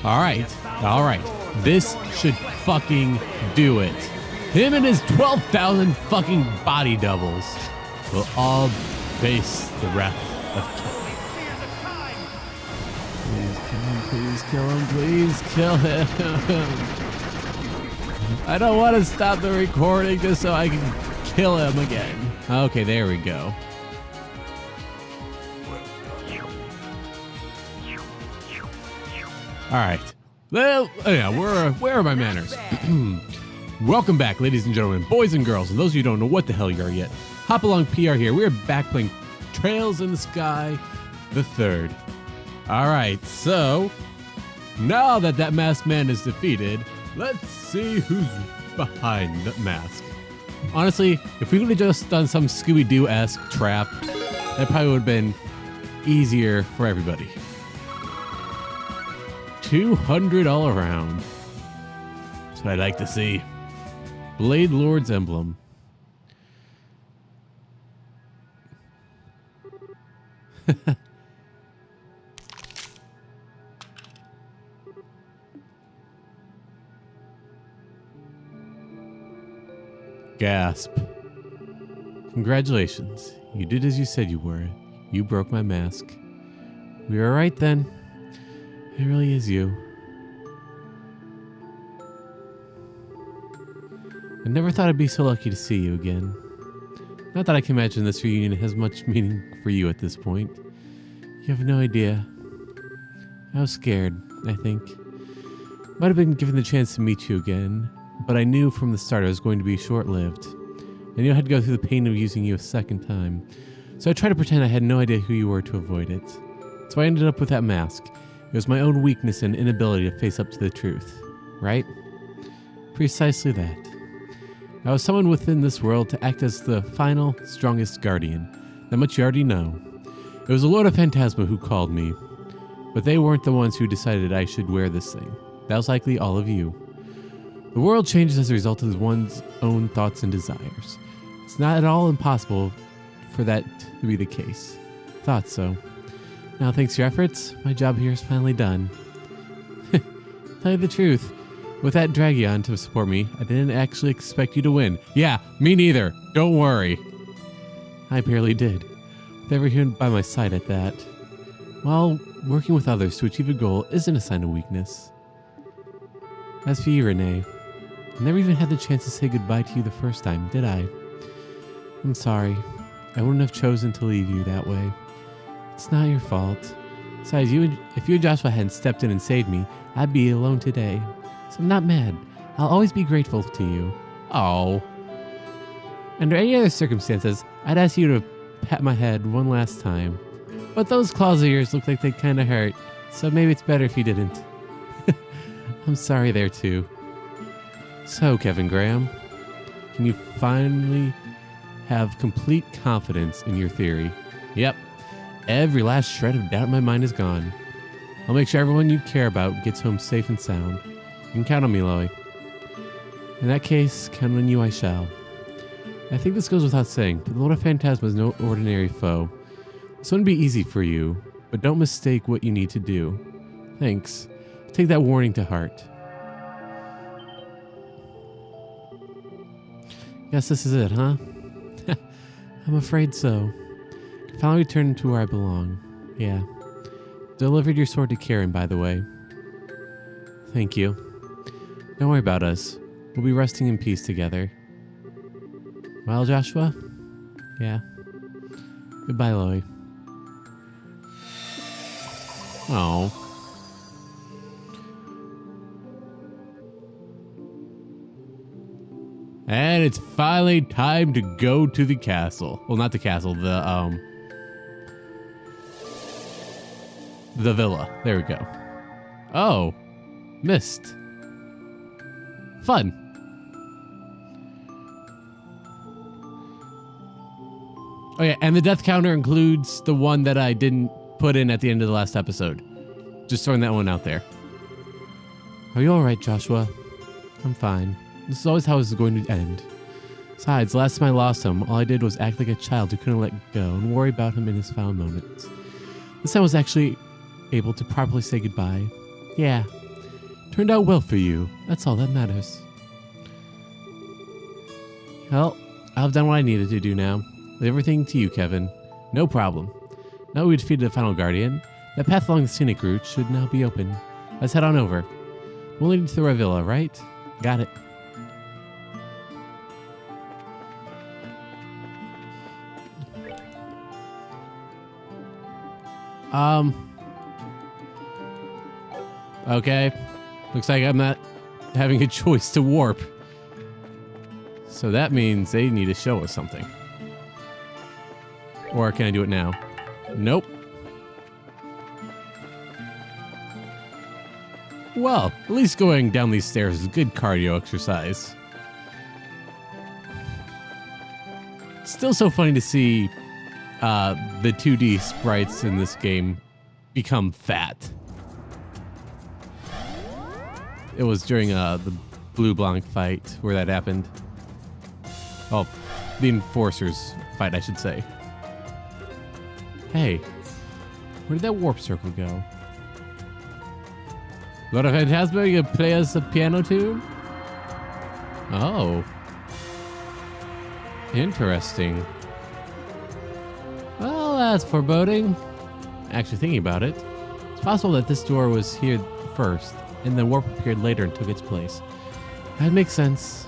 All right. This should fucking do it. Him and his 12,000 fucking body doubles will all face the wrath of Please kill him, please kill him. I don't want to stop the recording just so I can kill him again. Okay, there we go. All right. Well, yeah, where are my manners? Welcome back, ladies and gentlemen, boys and girls, and those of you who don't know what the hell you are yet. Hopalong PR here. We're back playing Trails in the Sky, the third. All right, so now that masked man is defeated, let's see who's behind the mask. Honestly, if we would have just done some Scooby-Doo-esque trap, that probably would have been easier for everybody. 200 all around. That's what I'd like to see. Blade Lord's emblem. Gasp. Congratulations. You did as you said you were. You broke my mask. We were right then. It really is you. I never thought I'd be so lucky to see you again. Not that I can imagine this reunion has much meaning for you at this point. You have no idea. I was scared, I think. Might have been given the chance to meet you again, but I knew from the start it was going to be short-lived. I knew I had to go through the pain of using you a second time, so I tried to pretend I had no idea who you were to avoid it. So I ended up with that mask. It was my own weakness and inability to face up to the truth, right? Precisely that. I was summoned within this world to act as the final, strongest guardian. That much you already know. It was the Lord of Phantasma who called me, but they weren't the ones who decided I should wear this thing. That was likely all of you. The world changes as a result of one's own thoughts and desires. It's not at all impossible for that to be the case. Thought so. Now, thanks to your efforts, my job here is finally done. Tell you the truth, with that Dragion to support me, I didn't actually expect you to win. Yeah, me neither. Don't worry. I barely did. With everyone by my side at that. Well, working with others to achieve a goal isn't a sign of weakness. As for you, Renee, I never even had the chance to say goodbye to you the first time, did I? I'm sorry. I wouldn't have chosen to leave you that way. It's not your fault. Besides, if you and Joshua hadn't stepped in and saved me, I'd be alone today. So I'm not mad. I'll always be grateful to you. Oh. Under any other circumstances, I'd ask you to pat my head one last time. But those claws of yours look like they kind of hurt, so maybe it's better if you didn't. I'm sorry there too. So, Kevin Graham, can you finally have complete confidence in your theory? Yep. Every last shred of doubt in my mind is gone. I'll make sure everyone you care about gets home safe and sound. You can count on me, Loie. In that case, count on you I shall. I think this goes without saying, but the Lord of Phantasma is no ordinary foe. This wouldn't be easy for you, but don't mistake what you need to do. Thanks. Take that warning to heart. Guess this is it, huh? I'm afraid so. Finally returned to where I belong. Yeah. Delivered your sword to Karen, by the way. Thank you. Don't worry about us. We'll be resting in peace together. Well, Joshua? Yeah. Goodbye, Loie. Oh. And it's finally time to go to the castle. Well, not the castle, the villa. There we go. Oh, missed. Fun. Oh yeah, and the death counter includes the one that I didn't put in at the end of the last episode. Just throwing that one out there. Are you alright, Joshua? I'm fine. This is always how this is going to end. Besides, last time I lost him, all I did was act like a child who couldn't let go and worry about him in his final moments. This time I was actually able to properly say goodbye. Yeah, Turned out well for you. That's all that matters. Well, I've done what I needed to do now. Leave everything to you, Kevin. No problem. Now we defeated the final guardian. That path along the scenic route should now be open. Let's head on over. We'll lead to the Revilla, right? Got it. Okay. Looks like I'm not having a choice to warp. So that means they need to show us something. Or can I do it now? Nope. Well, at least going down these stairs is good cardio exercise. Still so funny to see the 2D sprites in this game become fat. It was during the Blue Blanc fight where that happened. Oh, the Enforcers fight, I should say. Hey, where did that warp circle go? Lord of Phantasma, you gonna play us a piano tune? Oh. Interesting. Well, that's foreboding. Actually, thinking about it, it's possible that this door was here first, and the warp appeared later and took its place. That makes sense.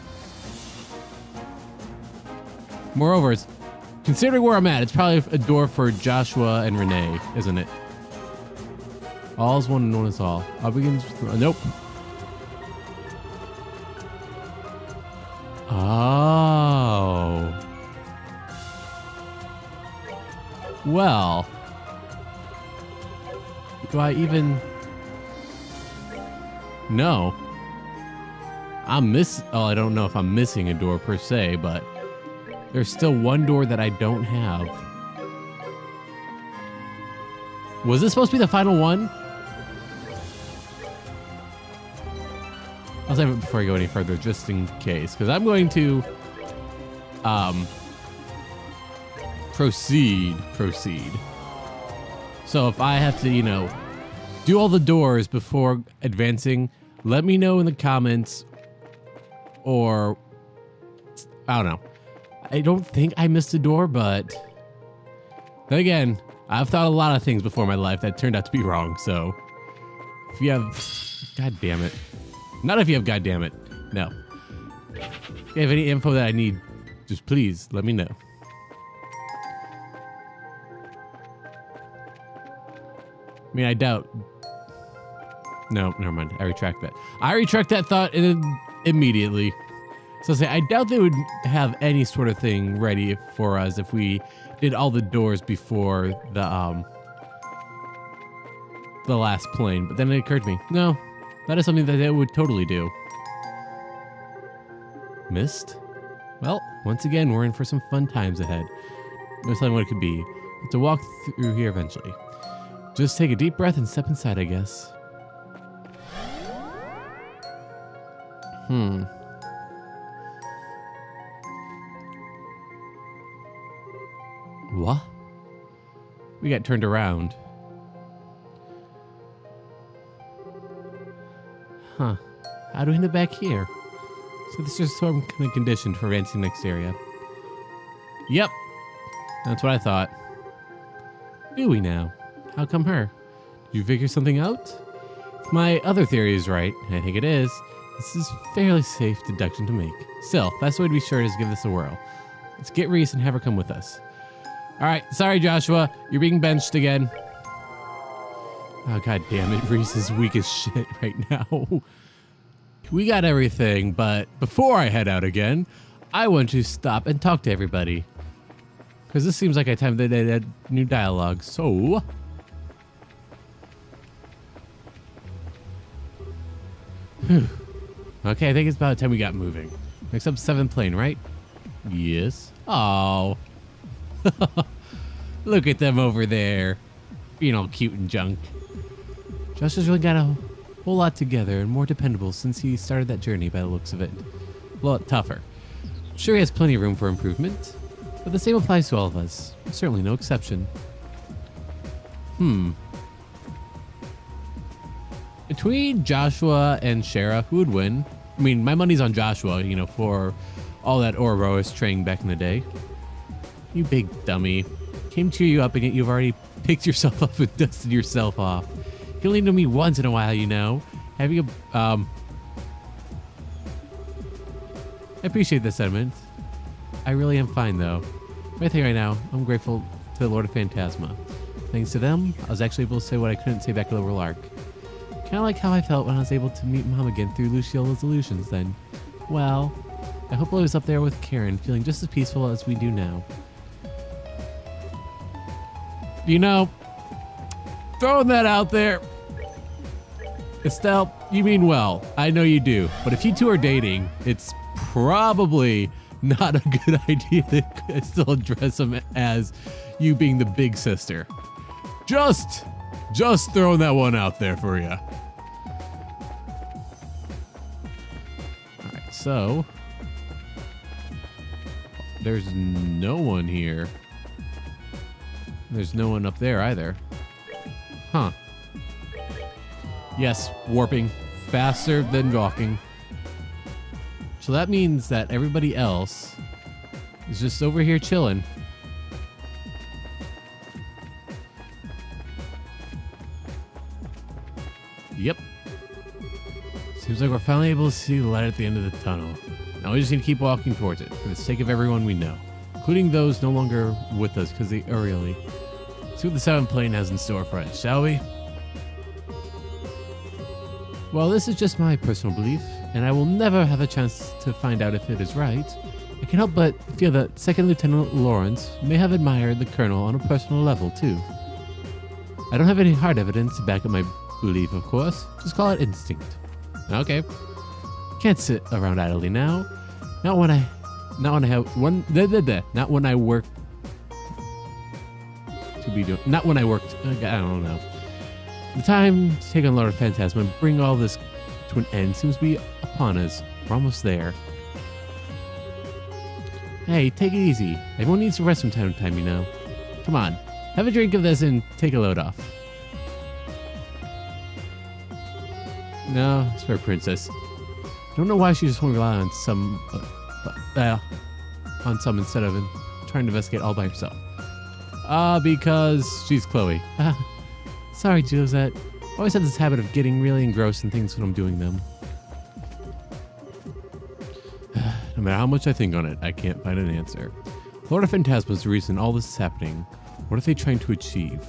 Moreover, considering where I'm at, it's probably a door for Joshua and Renee, isn't it? All is one and one is all. All begins with... nope. Oh. Well. Do I even... No. Oh, I don't know if I'm missing a door per se, but there's still one door that I don't have. Was this supposed to be the final one? I'll save it before I go any further, just in case, because I'm going to proceed. So if I have to, you know, do all the doors before advancing, let me know in the comments, or I don't know. I don't think I missed a door, but then again, I've thought a lot of things before in my life that turned out to be wrong. So if you have, God damn it. Not if you have, God damn it. No. If you have any info that I need, just please let me know. I mean, I doubt. No, never mind. I retract that. I retract that thought immediately. So say, I doubt they would have any sort of thing ready for us if we did all the doors before the last plane. But then it occurred to me, no, that is something that they would totally do. Missed? Well, once again, we're in for some fun times ahead. No telling what it could be. We'll have to walk through here eventually. Just take a deep breath and step inside, I guess. What? We got turned around. Huh. How do we end up back here? So this is some kind of condition for advancing next area. Yep. That's what I thought. Do we now? How come her? Did you figure something out? If my other theory is right, and I think it is, this is fairly safe deduction to make. Still, best way to be sure is give this a whirl. Let's get Reese and have her come with us. Alright, sorry Joshua, you're being benched again. Oh god damn it, Reese is weak as shit right now. We got everything, but before I head out again, I want to stop and talk to everybody. Because this seems like a time that they had new dialogue, so... Okay, I think it's about time we got moving. Next up, 7th plane, right? Yes. Oh. Look at them over there. Being all cute and junk. Josh has really got a whole lot together and more dependable since he started that journey by the looks of it. A lot tougher. Sure, he has plenty of room for improvement, but the same applies to all of us. Certainly no exception. Between Joshua and Shara, who would win? I mean, my money's on Joshua, you know, for all that Ouroboros training back in the day. You big dummy. Came to cheer you up and yet you've already picked yourself up and dusted yourself off. You can only know me once in a while, you know. Having a, I appreciate the sentiment. I really am fine, though. My thing right now, I'm grateful to the Lord of Phantasma. Thanks to them, I was actually able to say what I couldn't say back at Lower Lark. Kind of like how I felt when I was able to meet Mom again through Luciola's illusions then. Well, I hope I was up there with Karen, feeling just as peaceful as we do now. You know, throwing that out there, Estelle, you mean well. I know you do. But if you two are dating, it's probably not a good idea to still address him as you being the big sister. Just throwing that one out there for you. All right, so there's no one here. There's no one up there either. Huh. Yes, warping faster than walking. So that means that everybody else is just over here chilling. Yep. Seems like we're finally able to see the light at the end of the tunnel. Now we just need to keep walking towards it for the sake of everyone we know, including those no longer with us because they are early. See what the 7th plane has in store for us, shall we? Well, this is just my personal belief, and I will never have a chance to find out if it is right. I can't help but feel that 2nd Lieutenant Lawrence may have admired the Colonel on a personal level, too. I don't have any hard evidence to back up my belief, of course. Just call it instinct. Okay. Can't sit around idly now. Not when I work to be doing. Not when I worked. I don't know. The time to take on Lord of Phantasma and bring all this to an end seems to be upon us. We're almost there. Hey, take it easy. Everyone needs to rest from time to time, you know. Come on, have a drink of this and take a load off. No, it's for a princess. I don't know why she just won't rely on some instead of trying to investigate all by herself. Because she's Chloe. Sorry, Josette. I always had this habit of getting really engrossed in things when I'm doing them. No matter how much I think on it, I can't find an answer. Lord of Phantasma is the reason all this is happening. What are they trying to achieve?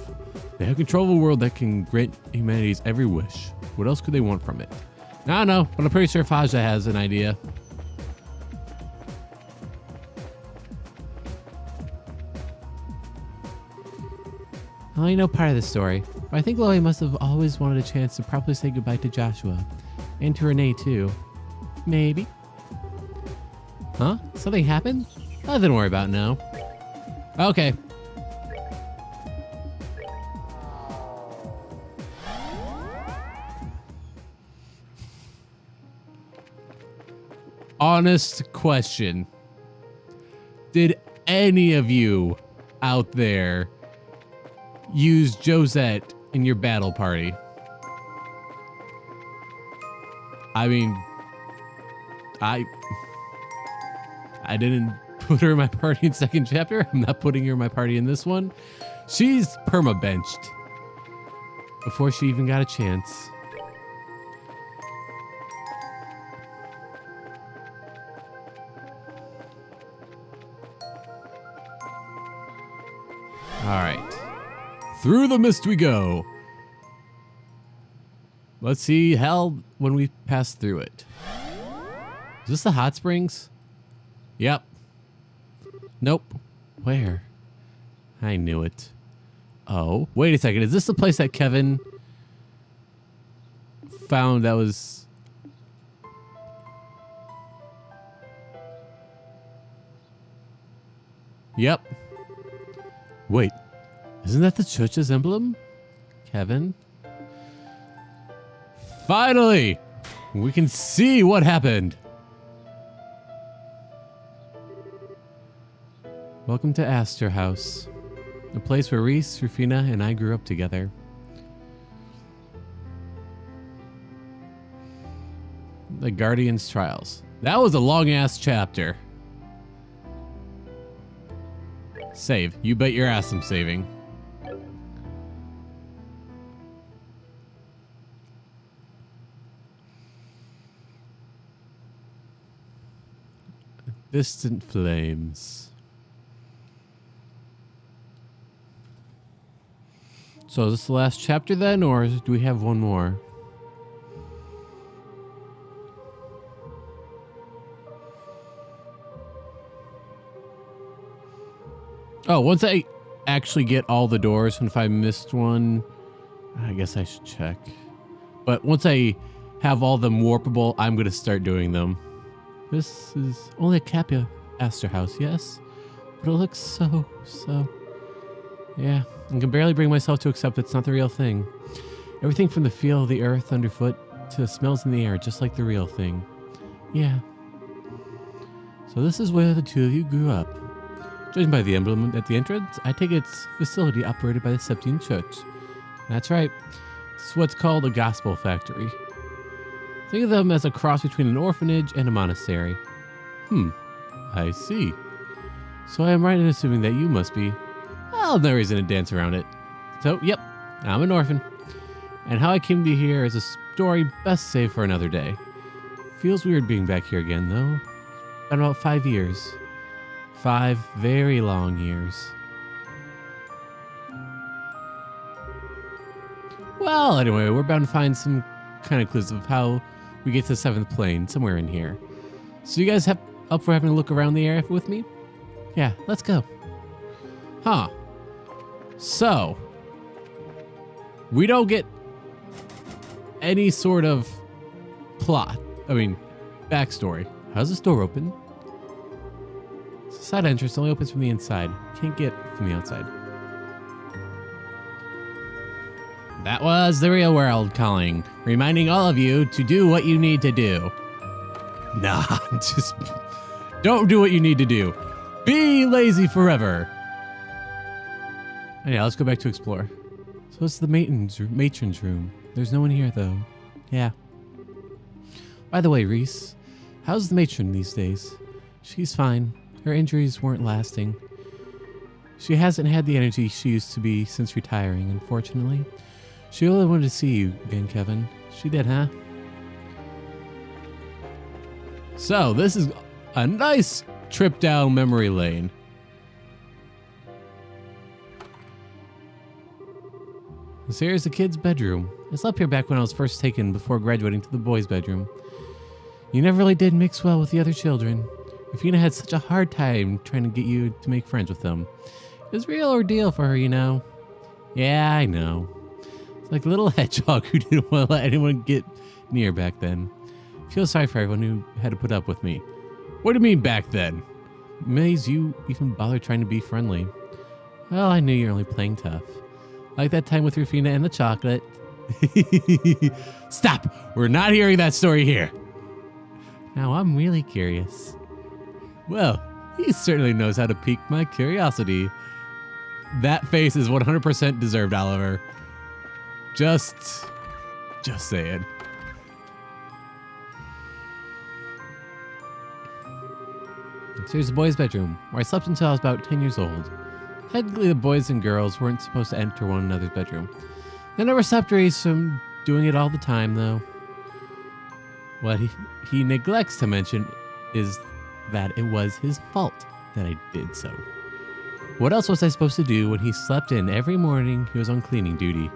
They have control of a world that can grant humanity's every wish. What else could they want from it? I don't know, but I'm pretty sure Faja has an idea. I only know part of the story, but I think Chloe must have always wanted a chance to properly say goodbye to Joshua. And to Renee, too. Maybe. Huh? Something happened? Nothing to worry about now. Okay. Honest question. Did any of you out there use Josette in your battle party? I mean, I didn't put her in my party in 2nd chapter. I'm not putting her in my party in this one. She's perma-benched before she even got a chance. All right. Through the mist we go. Let's see hell when we pass through it. Is this the hot springs? Yep. Nope. Where? I knew it. Oh, wait a second. Is this the place that Kevin found that was... Yep. Wait, isn't that the church's emblem? Kevin? Finally! We can see what happened! Welcome to Astor House, a place where Reese, Rufina, and I grew up together. The Guardian's Trials. That was a long-ass chapter. Save. You bet your ass I'm saving. Distant flames. So is this the last chapter then, or do we have one more? Oh, once I actually get all the doors, and if I missed one, I guess I should check. But once I have all them warpable, I'm going to start doing them. This is only a Capia Astor house, yes? But it looks so... Yeah, I can barely bring myself to accept it's not the real thing. Everything from the feel of the earth underfoot to the smells in the air, just like the real thing. Yeah. So this is where the two of you grew up. Judging by the emblem at the entrance, I take it's facility operated by the Septine Church. That's right. It's what's called a gospel factory. Think of them as a cross between an orphanage and a monastery. I see. So I am right in assuming that you must be... Well, no reason to dance around it. So, yep, I'm an orphan. And how I came to be here is a story best saved for another day. Feels weird being back here again, though. Been about 5 years. 5 very long years. Well, anyway, we're bound to find some kind of clues of how we get to the 7th plane, somewhere in here. So you guys up for having a look around the area with me? Yeah, let's go. Huh. So, we don't get any sort of plot. I mean, backstory. How's this door open? It's a side entrance, only opens from the inside. Can't get from the outside. That was the real world calling, reminding all of you to do what you need to do. Nah, just don't do what you need to do. Be lazy forever. Yeah, let's go back to explore. So it's the matron's room. There's no one here, though. Yeah. By the way, Reese, how's the matron these days? She's fine. Her injuries weren't lasting. She hasn't had the energy she used to be since retiring, unfortunately. She really wanted to see you again, Kevin. She did, huh? So, this is a nice trip down memory lane. So here's the kid's bedroom. I slept here back when I was first taken before graduating to the boys' bedroom. You never really did mix well with the other children. Rafina had such a hard time trying to get you to make friends with them. It was a real ordeal for her, you know. Yeah, I know. It's like a little hedgehog who didn't want to let anyone get near back then. I feel sorry for everyone who had to put up with me. What do you mean back then? Amazed you even bothered trying to be friendly. Well, I knew you were only playing tough. Like that time with Rufina and the chocolate. Stop! We're not hearing that story here. Now I'm really curious. Well, he certainly knows how to pique my curiosity. That face is 100% deserved, Oliver. Just saying. So here's the boys' bedroom, where I slept until I was about 10 years old. Technically, the boys and girls weren't supposed to enter one another's bedroom. They never stopped Reese from doing it all the time, though. What he neglects to mention is that it was his fault that I did so. What else was I supposed to do when he slept in every morning he was on cleaning duty?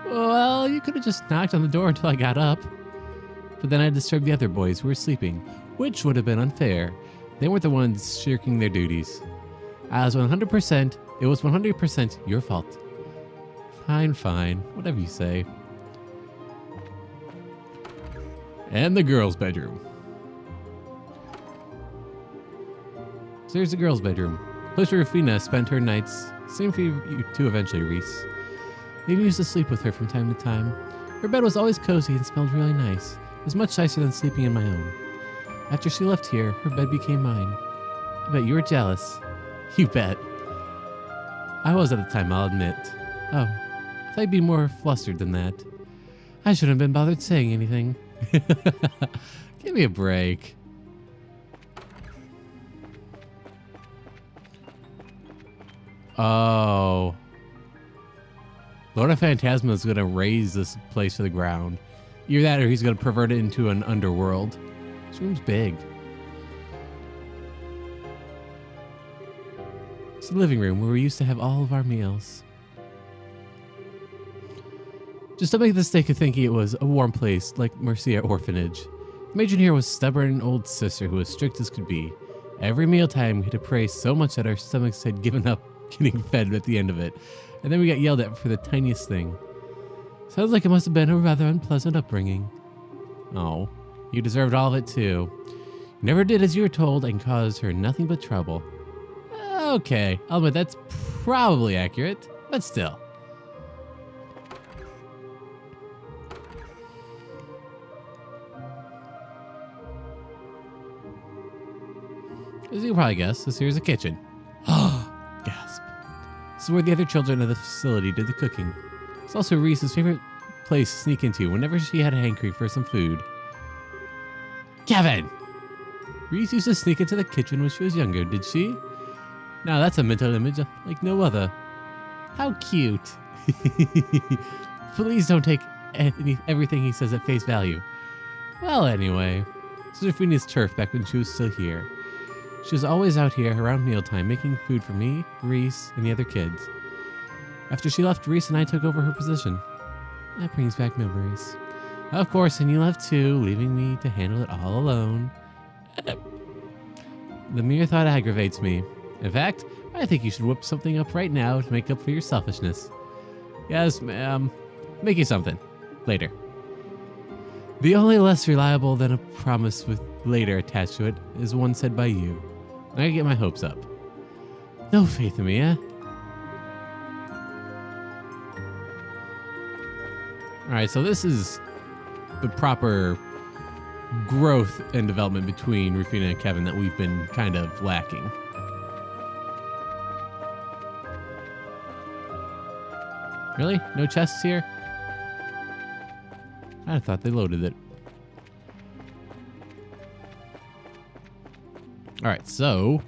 Well, you could have just knocked on the door until I got up. But then I disturbed the other boys who were sleeping, which would have been unfair. They weren't the ones shirking their duties. It was 100% your fault. Fine, whatever you say. And the girls' bedroom. So here's the girls' bedroom. Place where Rufina spent her nights. Same for you too eventually, Reese. They even used to sleep with her from time to time. Her bed was always cozy and smelled really nice. It was much nicer than sleeping in my own. After she left here, her bed became mine. I bet you were jealous. You bet. I was at the time, I'll admit. Oh, I thought you'd be more flustered than that. I shouldn't have been bothered saying anything. Give me a break. Oh. Lord of Phantasma is going to raise this place to the ground. Either that or he's going to pervert it into an underworld. This room's big. It's the living room where we used to have all of our meals. Just don't make the mistake of thinking it was a warm place like Mercia Orphanage. The matron here was a stubborn old sister who was strict as could be. Every mealtime we had to pray so much that our stomachs had given up getting fed at the end of it. And then we got yelled at for the tiniest thing. Sounds like it must have been a rather unpleasant upbringing. Oh, you deserved all of it too. You never did as you were told and caused her nothing but trouble. Okay, I'll admit that's probably accurate, but still. As you can probably guess, this here is a kitchen. Gasp. This is where the other children of the facility did the cooking. It's also Reese's favorite place to sneak into whenever she had a hankering for some food. Kevin! Reese used to sneak into the kitchen when she was younger, did she? Now that's a mental image like no other. How cute. Please don't take everything he says at face value. Well, anyway, this is Rufina's turf back when she was still here. She was always out here around mealtime making food for me, Reese, and the other kids. After she left, Reese and I took over her position. That brings back memories. Of course, and you left too, leaving me to handle it all alone. The mere thought aggravates me. In fact, I think you should whip something up right now to make up for your selfishness. Yes, ma'am. Make you something. Later. The only less reliable than a promise with later attached to it is one said by you. I gotta get my hopes up. No faith in me, eh? Alright, so this is the proper growth and development between Rufina and Kevin that we've been kind of lacking. Really? No chests here? I thought they loaded it. Alright, so...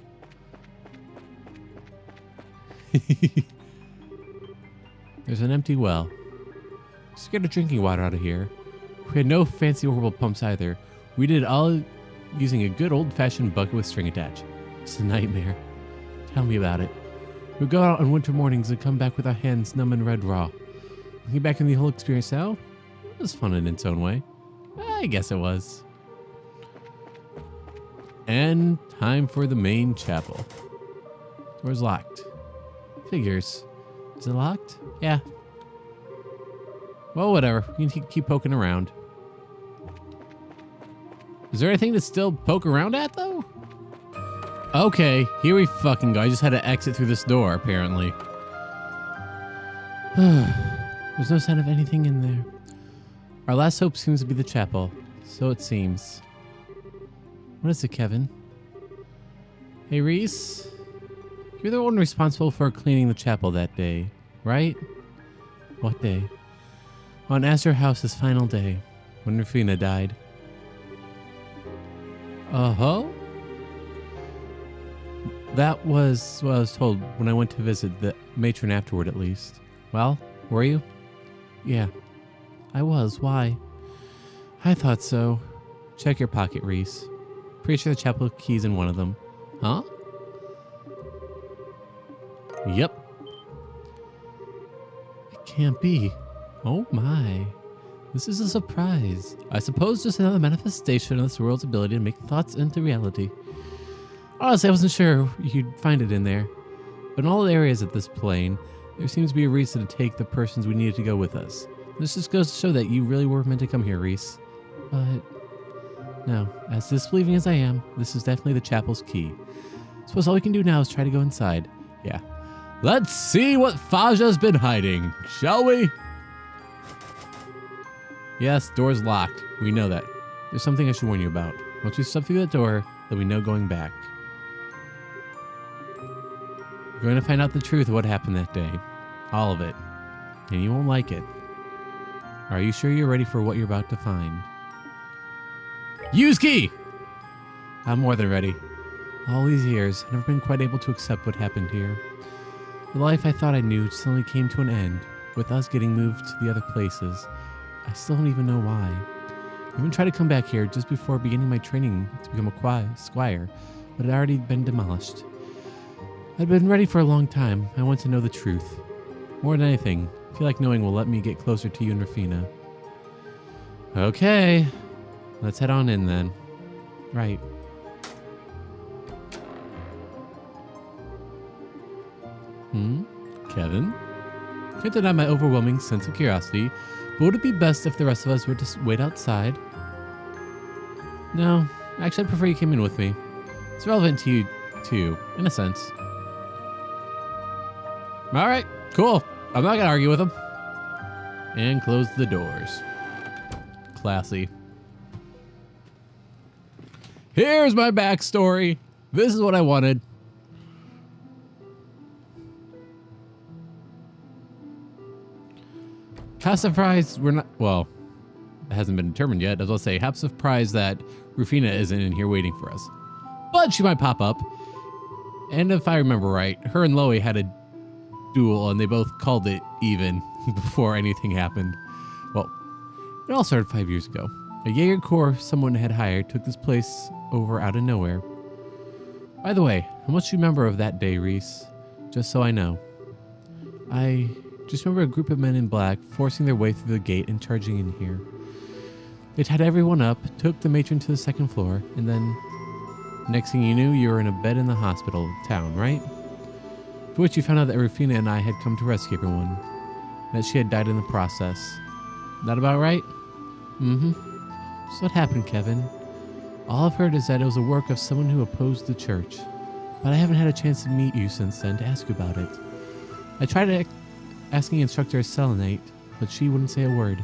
There's an empty well. Just get a drinking water out of here. We had no fancy horrible pumps either. We did it all using a good old-fashioned bucket with string attached. It's a nightmare. Tell me about it. We'd go out on winter mornings and come back with our hands numb and red raw. Looking back on the whole experience now, it was fun in its own way. I guess it was. And time for the main chapel. Door's locked. Figures. Is it locked? Yeah. Well, whatever. You can keep poking around. Is there anything to still poke around at, though? Okay, here we fucking go. I just had to exit through this door, apparently. There's no sign of anything in there. Our last hope seems to be the chapel. So it seems. What is it, Kevin? Hey, Reese. You're the one responsible for cleaning the chapel that day, right? What day? On Astor House's final day, when Rufina died. Uh-huh. That was what I was told when I went to visit the matron afterward, at least. Well, were you? Yeah, I was. Why? I thought so. Check your pocket, Reese. Pretty sure the chapel key's in one of them. Huh? Yep. It can't be. Oh my. This is a surprise. I suppose just another manifestation of this world's ability to make thoughts into reality. Honestly, I wasn't sure you'd find it in there. But in all the areas of this plane, there seems to be a reason to take the persons we needed to go with us. This just goes to show that you really were meant to come here, Reese. But no, as disbelieving as I am, this is definitely the chapel's key. Suppose all we can do now is try to go inside. Yeah. Let's see what Faja's been hiding, shall we? Yes, door's locked. We know that. There's something I should warn you about. Once we step through that door, there'll be no going back. You're going to find out the truth of what happened that day. All of it. And you won't like it. Are you sure you're ready for what you're about to find? Use key! I'm more than ready. All these years, I've never been quite able to accept what happened here. The life I thought I knew suddenly came to an end, with us getting moved to the other places. I still don't even know why. I even tried to come back here just before beginning my training to become a squire, but it had already been demolished. I'd been ready for a long time. I want to know the truth. More than anything, I feel like knowing will let me get closer to you and Rafina. Okay, let's head on in then. Right. Kevin? Can't deny my overwhelming sense of curiosity, but would it be best if the rest of us were to wait outside? No, actually I'd prefer you came in with me. It's relevant to you, too, in a sense. Alright, cool. I'm not gonna argue with him. And close the doors. Classy. Here's my backstory. This is what I wanted. Half surprised we're not, well, it hasn't been determined yet. As I'll say, half surprised that Rufina isn't in here waiting for us. But she might pop up. And if I remember right, her and Loie had a duel and they both called it even before anything happened. Well, it all started 5 years ago. A Jaeger Corps someone had hired took this place over out of nowhere. By the way, how much do you remember of that day, Reese? Just so I know. I just remember a group of men in black forcing their way through the gate and charging in here. They tied everyone up, took the matron to the second floor, and then next thing you knew, you were in a bed in the hospital town, right? To which you found out that Rufina and I had come to rescue everyone, and that she had died in the process. That about right? Mm-hmm. So what happened, Kevin? All I've heard is that it was a work of someone who opposed the church, but I haven't had a chance to meet you since then to ask you about it. I tried asking Instructor Selenite, but she wouldn't say a word.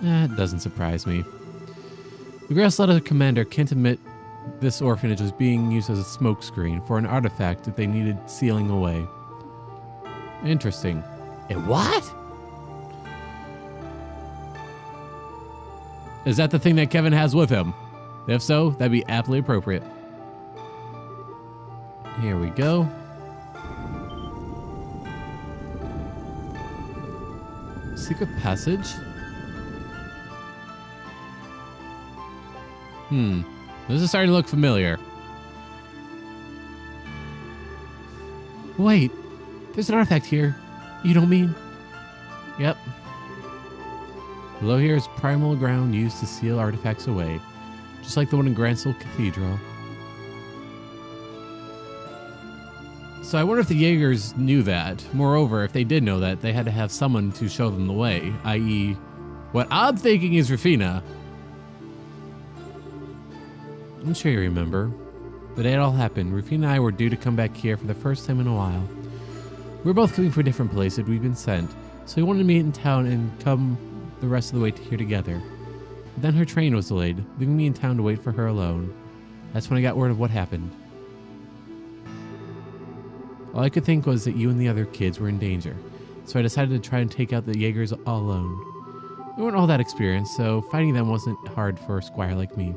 That doesn't surprise me. The Grail Letter Commander can't admit this orphanage was being used as a smokescreen for an artifact that they needed sealing away. Interesting. And what? Is that the thing that Kevin has with him? If so, that'd be aptly appropriate. Here we go. Secret passage? This is starting to look familiar. Wait, there's an artifact here. You don't mean? Yep. Below here is primal ground used to seal artifacts away, just like the one in Gransel Cathedral. So I wonder if the Jaegers knew that. Moreover, if they did know that, they had to have someone to show them the way, i.e., what I'm thinking is Rufina. I'm sure you remember. The day it all happened, Rufina and I were due to come back here for the first time in a while. We were both coming from different places we'd been sent, so we wanted to meet in town and come the rest of the way to here together. But then her train was delayed, leaving me in town to wait for her alone. That's when I got word of what happened. All I could think was that you and the other kids were in danger, so I decided to try and take out the Jaegers all alone. We weren't all that experienced, so fighting them wasn't hard for a squire like me.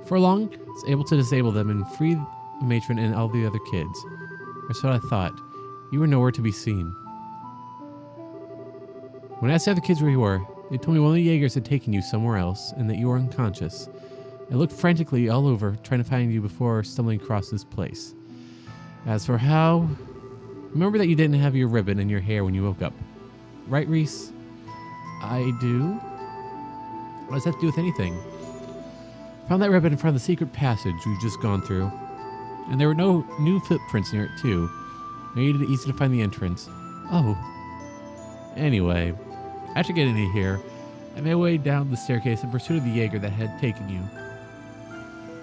For long, I was able to disable them and free the matron and all the other kids. Or so I thought. You were nowhere to be seen. When I asked the other kids where you were, they told me one of the Jaegers had taken you somewhere else and that you were unconscious. I looked frantically all over, trying to find you before stumbling across this place. As for how, remember that you didn't have your ribbon in your hair when you woke up. Right, Reese? I do? What does that have to do with anything? Found that ribbon in front of the secret passage we've just gone through. And there were no new footprints near it, too. I made it easy to find the entrance. Oh. Anyway, after getting in here, I made my way down the staircase in pursuit of the Jaeger that had taken you.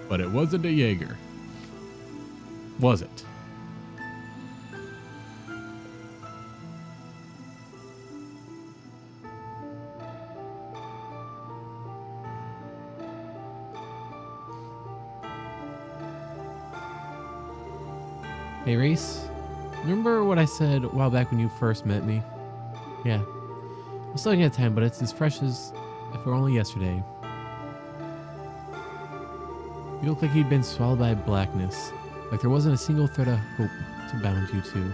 But it wasn't a Jaeger. Was it? Hey Reese, remember what I said a while back when you first met me? Yeah. I'm still looking at time, but it's as fresh as if it were only yesterday. You looked like you'd been swallowed by blackness, like there wasn't a single thread of hope to bound you to.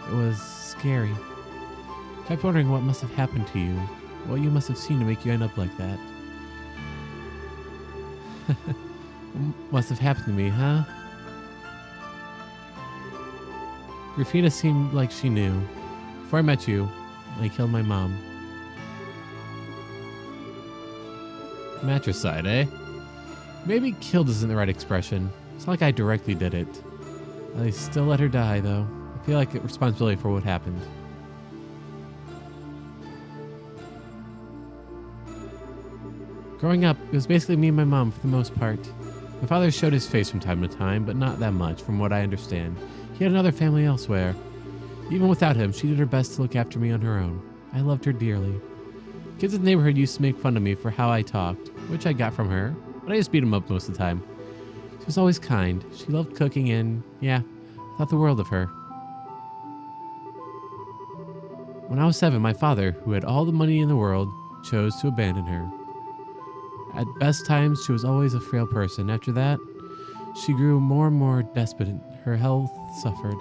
It was scary. I kept wondering what must have happened to you, what you must have seen to make you end up like that. Must have happened to me, huh? Rafina seemed like she knew. Before I met you, I killed my mom. Matricide, eh? Maybe killed isn't the right expression. It's not like I directly did it. I still let her die, though. I feel like responsibility for what happened. Growing up, it was basically me and my mom for the most part. My father showed his face from time to time, but not that much, from what I understand. He had another family elsewhere. Even without him, she did her best to look after me on her own. I loved her dearly. Kids in the neighborhood used to make fun of me for how I talked, which I got from her, but I just beat them up most of the time. She was always kind. She loved cooking and, yeah, I thought the world of her. When I was 7, my father, who had all the money in the world, chose to abandon her. At best times, she was always a frail person. After that, she grew more and more desperate. Her health suffered.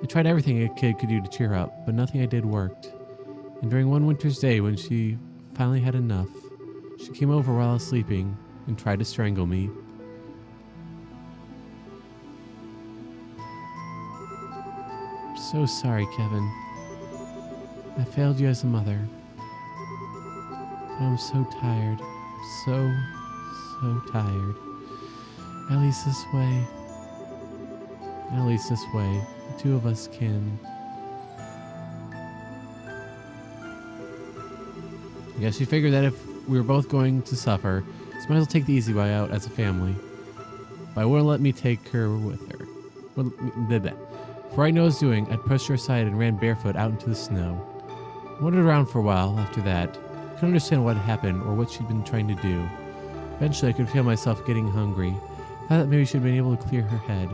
I tried everything a kid could do to cheer her up, but nothing I did worked. And during one winter's day, when she finally had enough, she came over while I was sleeping and tried to strangle me. I'm so sorry, Kevin. I failed you as a mother. But I'm so tired. So tired. At least this way. The two of us can. I guess she figured that if we were both going to suffer, so might as well take the easy way out as a family. But I wouldn't let me take her with her. Before I knew what I was doing, I'd pushed her aside and ran barefoot out into the snow. I wandered around for a while after that. I couldn't understand what had happened or what she'd been trying to do. Eventually, I could feel myself getting hungry. I thought that maybe she'd been able to clear her head.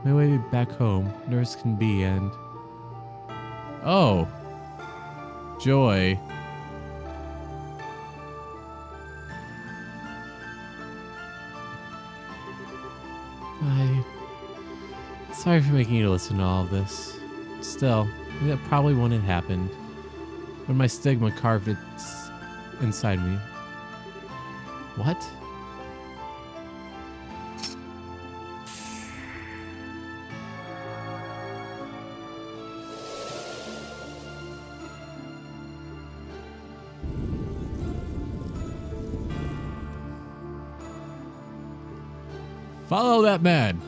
My way back home, nervous can be, and... Oh! Joy. Sorry for making you listen to all of this. Still, that probably wouldn't have happened when my stigma carved it inside me. What? Follow that man.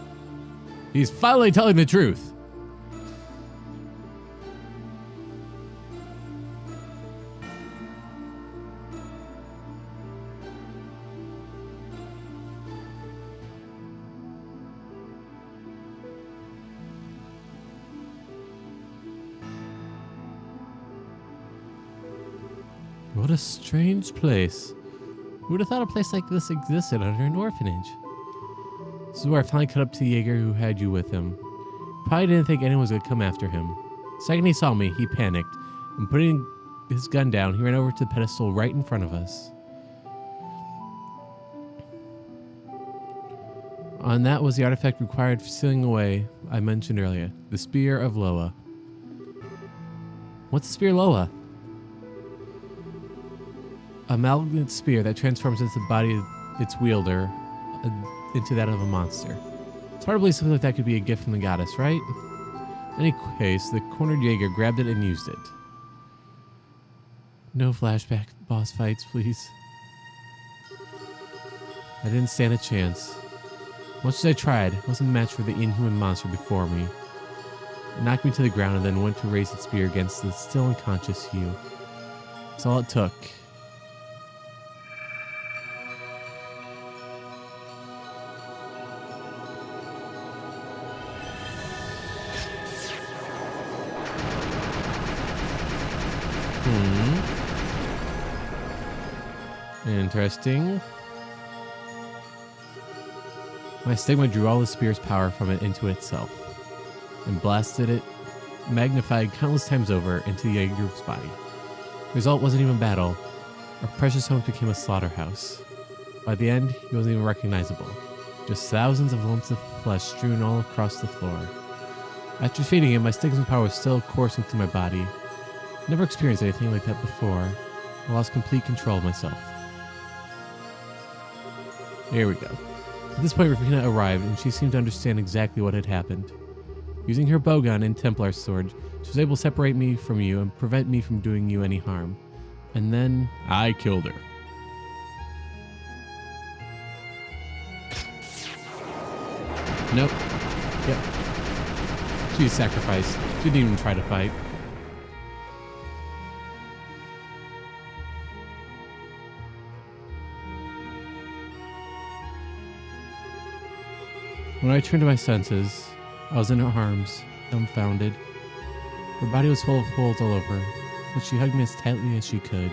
He's finally telling the truth. What a strange place. Who would have thought a place like this existed under an orphanage? This is where I finally caught up to the Jaeger who had you with him. Probably didn't think anyone was going to come after him. The second he saw me, he panicked, and putting his gun down, he ran over to the pedestal right in front of us. On that was the artifact required for sealing away I mentioned earlier, the Spear of Loa. What's the Spear Loa? A malignant spear that transforms into the body of its wielder into that of a monster. It's hard to believe something like that could be a gift from the goddess, right? In any case, the cornered Jaeger grabbed it and used it. No flashback boss fights, please. I didn't stand a chance. Much as I tried, I wasn't a match for the inhuman monster before me. It knocked me to the ground and then went to raise its spear against the still unconscious Hugh. That's all it took. Interesting. My stigma drew all the spear's power from it into itself and blasted it, magnified countless times over, into the Jaeger's body. The result wasn't even battle. Our precious home became a slaughterhouse. By the end, he wasn't even recognizable. just thousands of lumps of flesh strewn all across the floor. After feeding him, my Stygian power was still coursing through my body. Never experienced anything like that before. I lost complete control of myself. Here we go. At this point, Rufina arrived, and she seemed to understand exactly what had happened. Using her bowgun and Templar sword, she was able to separate me from you and prevent me from doing you any harm. And then I killed her. Nope. Yep. She was sacrificed. She didn't even try to fight. When I returned to my senses, I was in her arms, dumbfounded. Her body was full of holes all over, but she hugged me as tightly as she could.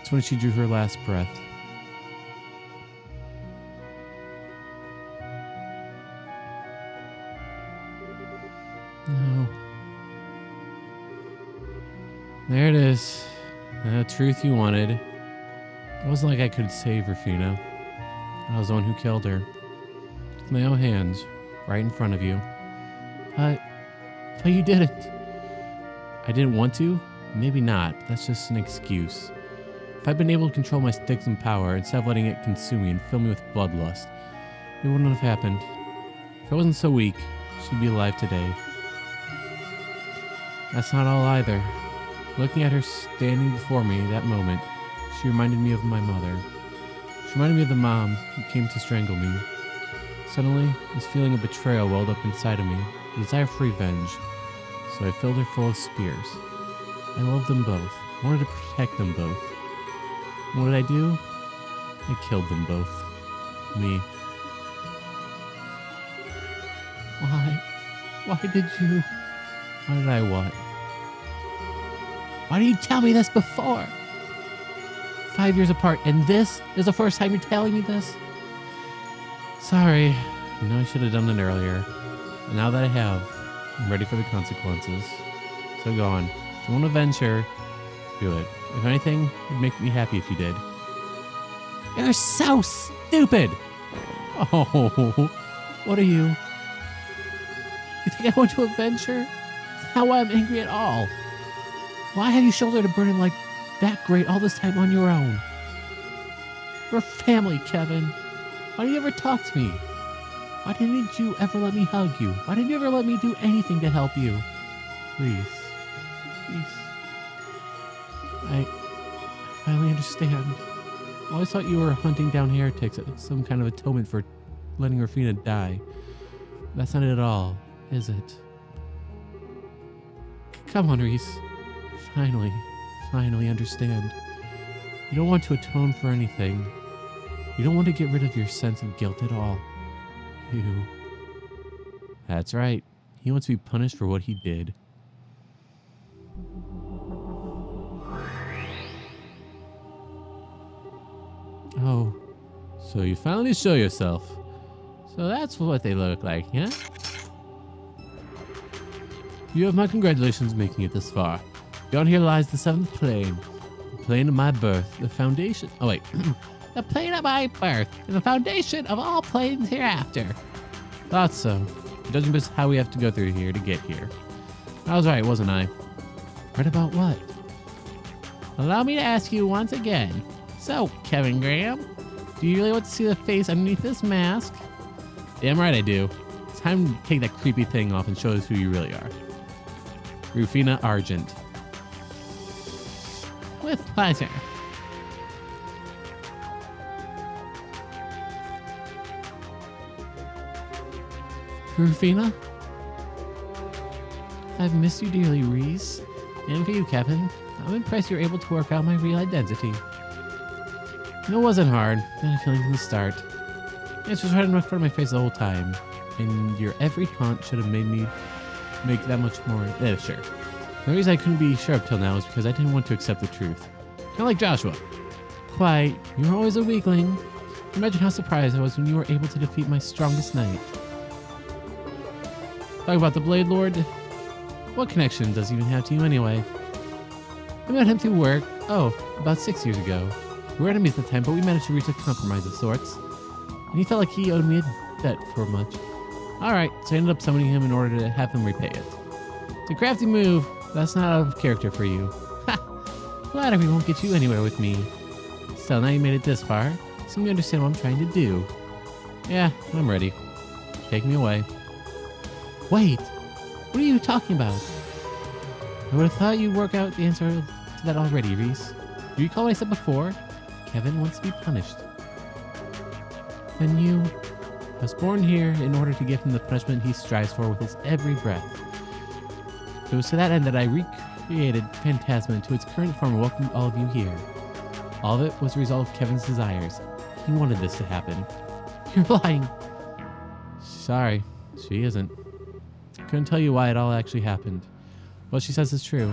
It's when she drew her last breath. No. There it is. The truth you wanted. It wasn't like I could save Rufina. I was the one who killed her. With my own hands, right in front of you. But you didn't. I didn't want to? Maybe not. That's just an excuse. If I'd been able to control my sticks and power instead of letting it consume me and fill me with bloodlust, it wouldn't have happened. If I wasn't so weak, she'd be alive today. That's not all either. Looking at her standing before me that moment, she reminded me of my mother. She reminded me of the mom who came to strangle me. Suddenly, this feeling of betrayal welled up inside of me, a desire for revenge. So I filled her full of spears. I loved them both, wanted to protect them both. And what did I do? I killed them both. Me. Why? Why did you? Why did I what? Why didn't you tell me this before? 5 years apart, and this is the first time you're telling me this? Sorry. I know I should have done it earlier. And now that I have, I'm ready for the consequences. So go on. If you want to avenge her, do it. If anything, it'd make me happy if you did. You're so stupid! Oh, what are you? You think I want to avenge her? That's not why I'm angry at all. Why have you shouldered a burden like that great all this time on your own? We're family, Kevin. Why didn't you ever talk to me? Why didn't you ever let me hug you? Why didn't you ever let me do anything to help you? Please. I finally understand. I always thought you were hunting down heretics as some kind of atonement for letting Rufina die. That's not it at all, is it? Come on, Reese. Finally understand. You don't want to atone for anything. You don't want to get rid of your sense of guilt at all. You. That's right. He wants to be punished for what he did. Oh, so you finally show yourself. So that's what they look like, yeah? You have my congratulations making it this far. Beyond here lies the seventh plane. The plane of my birth, the foundation. Oh, wait. The plane of my birth, and the foundation of all planes hereafter. Thought so. Judging just how we have to go through here to get here. I was right, wasn't I? Right about what? Allow me to ask you once again. So, Kevin Graham, do you really want to see the face underneath this mask? Damn right I do. It's time to take that creepy thing off and show us who you really are. Rufina Argent. With pleasure. Rufina? I've missed you dearly, Reese. And for you, Kevin. I'm impressed you're able to work out my real identity. It wasn't hard. I had a feeling from the start. It's just right in front of my face the whole time. And your every taunt should have made me make that much more... sure. The reason I couldn't be sure up till now is because I didn't want to accept the truth. Kind of like Joshua. Quite. You were always a weakling. Imagine how surprised I was when you were able to defeat my strongest knight. Talk about the Blade Lord. What connection does he even have to you anyway? I met him through work. Oh, about 6 years ago. We were enemies at the time, but we managed to reach a compromise of sorts. And he felt like he owed me a debt for much. Alright, so I ended up summoning him in order to have him repay it. It's a crafty move, but that's not out of character for you. Ha! Flattery won't get you anywhere with me. Still, now you made it this far, so you understand what I'm trying to do. Yeah, I'm ready. Take me away. Wait! What are you talking about? I would have thought you'd work out the answer to that already, Reese. Do you recall what I said before? Kevin wants to be punished. And you... I was born here in order to give him the punishment he strives for with his every breath. It was to that end that I recreated Phantasma into its current form and welcomed all of you here. All of it was a result of Kevin's desires. He wanted this to happen. You're lying. Sorry, she isn't. Couldn't tell you why it all actually happened. What she says is true.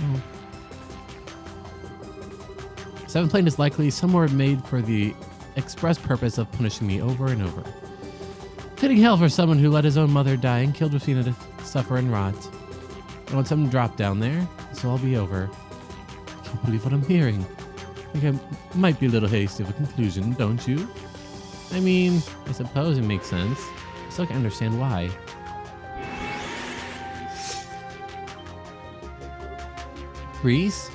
Oh. Seventh Plane is likely somewhere made for the express purpose of punishing me over and over. Fitting hell for someone who let his own mother die and killed Rufina to suffer and rot. And when something dropped down there, this will all be over. I can't believe what I'm hearing. I think I might be a little hasty of a conclusion, don't you? I mean, I suppose it makes sense. I still can't understand why. Reese?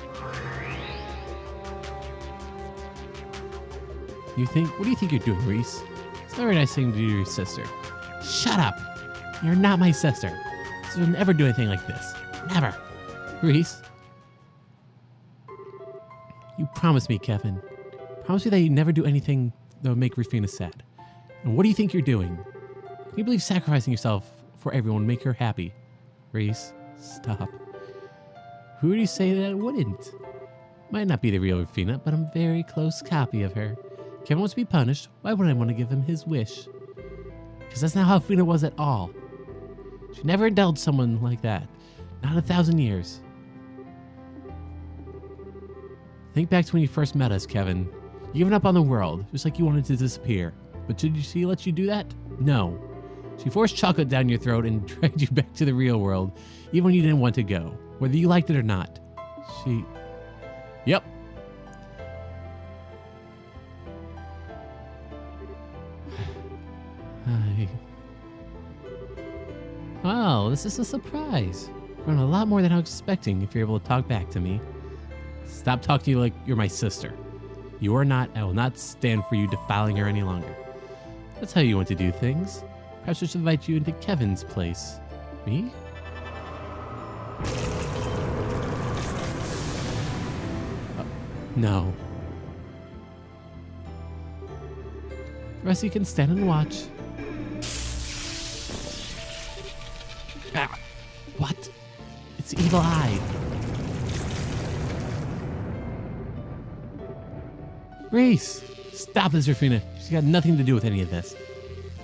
What do you think you're doing, Reese? It's not very nice thing to do to your sister. Shut up! You're not my sister. So you'll never do anything like this. Never. Reese? You promised me, Kevin. Promise me that you'd never do anything that would make Rufina sad. And what do you think you're doing? Can you believe sacrificing yourself for everyone to make her happy? Reese, stop. Who would you say that wouldn't? Might not be the real Rufina, but I'm a very close copy of her. Kevin wants to be punished. Why would I want to give him his wish? Because that's not how Rufina was at all. She never indulged someone like that. Not in 1,000 years. Think back to when you first met us, Kevin. You given up on the world, just like you wanted to disappear. But did she let you do that? No. She forced chocolate down your throat and dragged you back to the real world, even when you didn't want to go, whether you liked it or not. Yep. Well, this is a surprise. Grown a lot more than I was expecting if you're able to talk back to me. Stop talking to you like you're my sister. You are not. I will not stand for you defiling her any longer. That's how you want to do things. Perhaps I should invite you into Kevin's place. Me? No. The rest of you can stand and watch. Ah, what? It's Evil Eye. Reese! Stop this, Rufina. She's got nothing to do with any of this.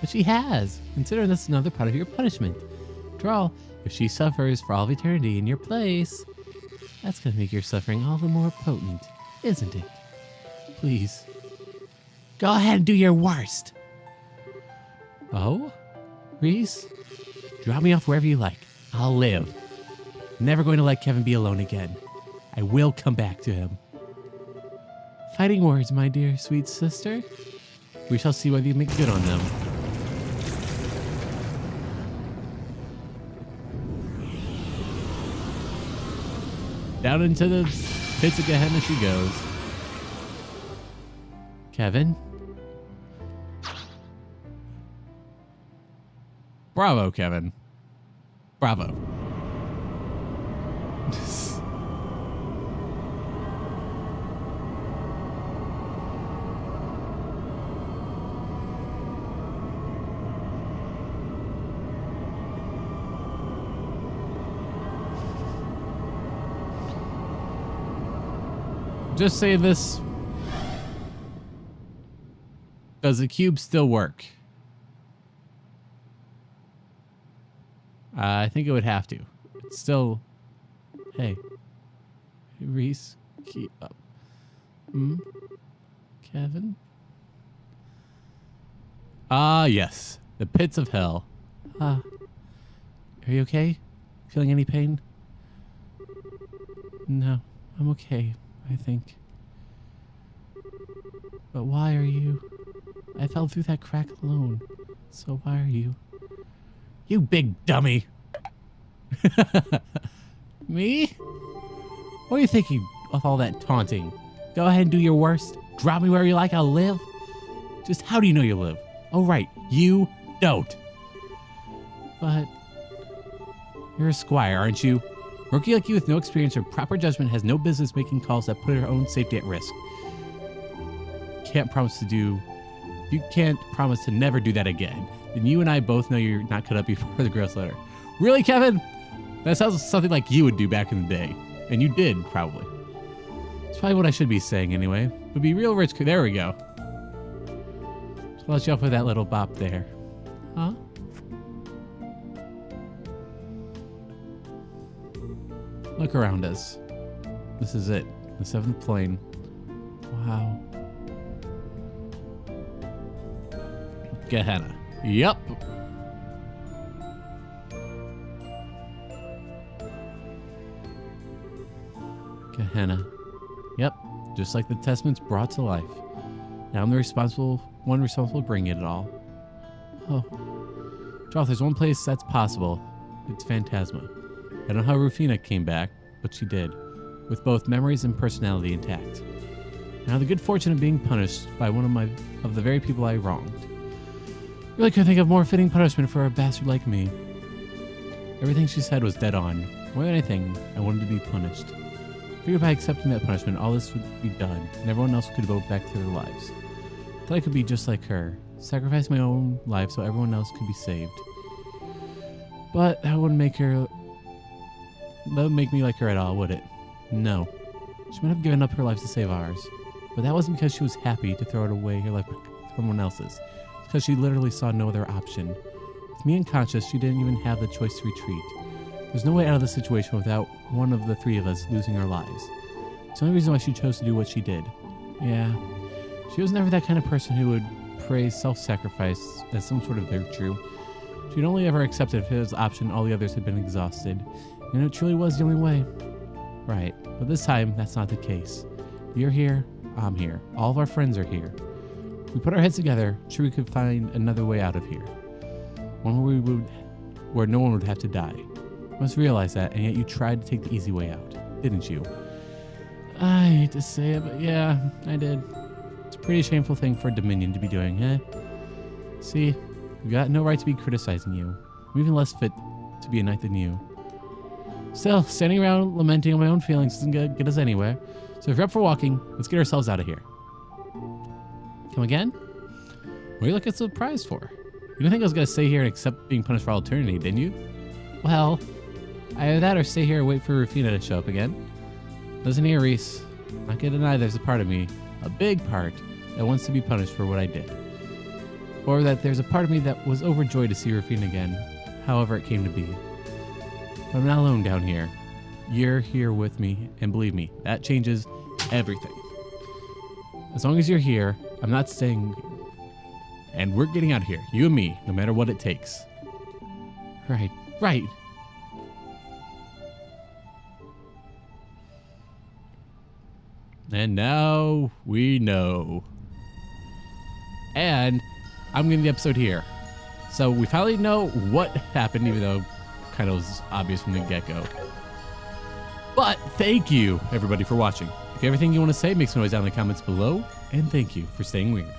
But she has, considering that's another part of your punishment. After all, if she suffers for all of eternity in your place, that's going to make your suffering all the more potent, isn't it? Please. Go ahead and do your worst. Oh? Reese? Drop me off wherever you like. I'll live. Never going to let Kevin be alone again. I will come back to him. Fighting words, my dear sweet sister. We shall see whether you make good on them. Down into the pits of Gehenna she goes. Kevin? Bravo, Kevin. Bravo. Just say this. Does the cube still work? I think it would have to. It's still... Hey. Reese, keep up. Kevin? Ah, yes. The pits of hell. Are you okay? Feeling any pain? No, I'm okay, I think. But why are you... I fell through that crack alone. So why are you? You big dummy! Me? What are you thinking of all that taunting? Go ahead and do your worst. Drop me where you like, I'll live. Just how do you know you live? Oh right, you don't. But you're a squire, aren't you? A rookie like you with no experience or proper judgment has no business making calls that put her own safety at risk. You can't promise to never do that again. Then you and I both know you're not cut up before the girl's letter. Really, Kevin? That sounds something like you would do back in the day. And you did, probably. It's probably what I should be saying anyway. But be real rich. There we go. So let's you off with that little bop there. Huh? Look around us. This is it. The 7th plane. Wow. Gehenna. Yup. Gehenna. Yep. Just like the Testament's brought to life. Now I'm the one responsible to bring it all. Oh. Joel, there's one place that's possible. It's Phantasma. I don't know how Rufina came back, but she did. With both memories and personality intact. Now the good fortune of being punished by one of the very people I wronged. Really couldn't think of more fitting punishment for a bastard like me. Everything she said was dead on. More than anything, I wanted to be punished. I figured by accepting that punishment, all this would be done, and everyone else could go back to their lives. Thought I could be just like her, sacrifice my own life so everyone else could be saved. But that wouldn't make me like her at all, would it? No. She might have given up her life to save ours. But that wasn't because she was happy to throw it away her life for someone else's. It's because she literally saw no other option. With me unconscious, she didn't even have the choice to retreat. There's no way out of the situation without one of the three of us losing our lives. It's the only reason why she chose to do what she did. Yeah. She was never that kind of person who would praise self-sacrifice as some sort of virtue. She'd only ever accept it if it was an option all the others had been exhausted. And it truly was the only way. Right. But this time, that's not the case. You're here. I'm here. All of our friends are here. If we put our heads together, sure we could find another way out of here. One where no one would have to die. You must realize that, and yet you tried to take the easy way out, didn't you? I hate to say it, but yeah, I did. It's a pretty shameful thing for a Dominion to be doing, eh? See, we've got no right to be criticizing you. I'm even less fit to be a knight than you. Still, standing around lamenting on my own feelings doesn't get us anywhere. So if you're up for walking, let's get ourselves out of here. Come again? What are you looking surprised for? You didn't think I was going to stay here and accept being punished for all eternity, didn't you? Well, either that or stay here and wait for Rufina to show up again. Listen here, Reese. I'm not going to deny there's a part of me, a big part, that wants to be punished for what I did. Or that there's a part of me that was overjoyed to see Rufina again, however it came to be. But I'm not alone down here. You're here with me, and believe me, that changes everything. As long as you're here, I'm not staying here. And we're getting out of here, you and me, no matter what it takes. Right, right. And now we know. And I'm going to end the episode here. So we finally know what happened, even though kind of was obvious from the get-go. But thank you, everybody, for watching. If you have anything you want to say, make some noise down in the comments below. And thank you for staying weird.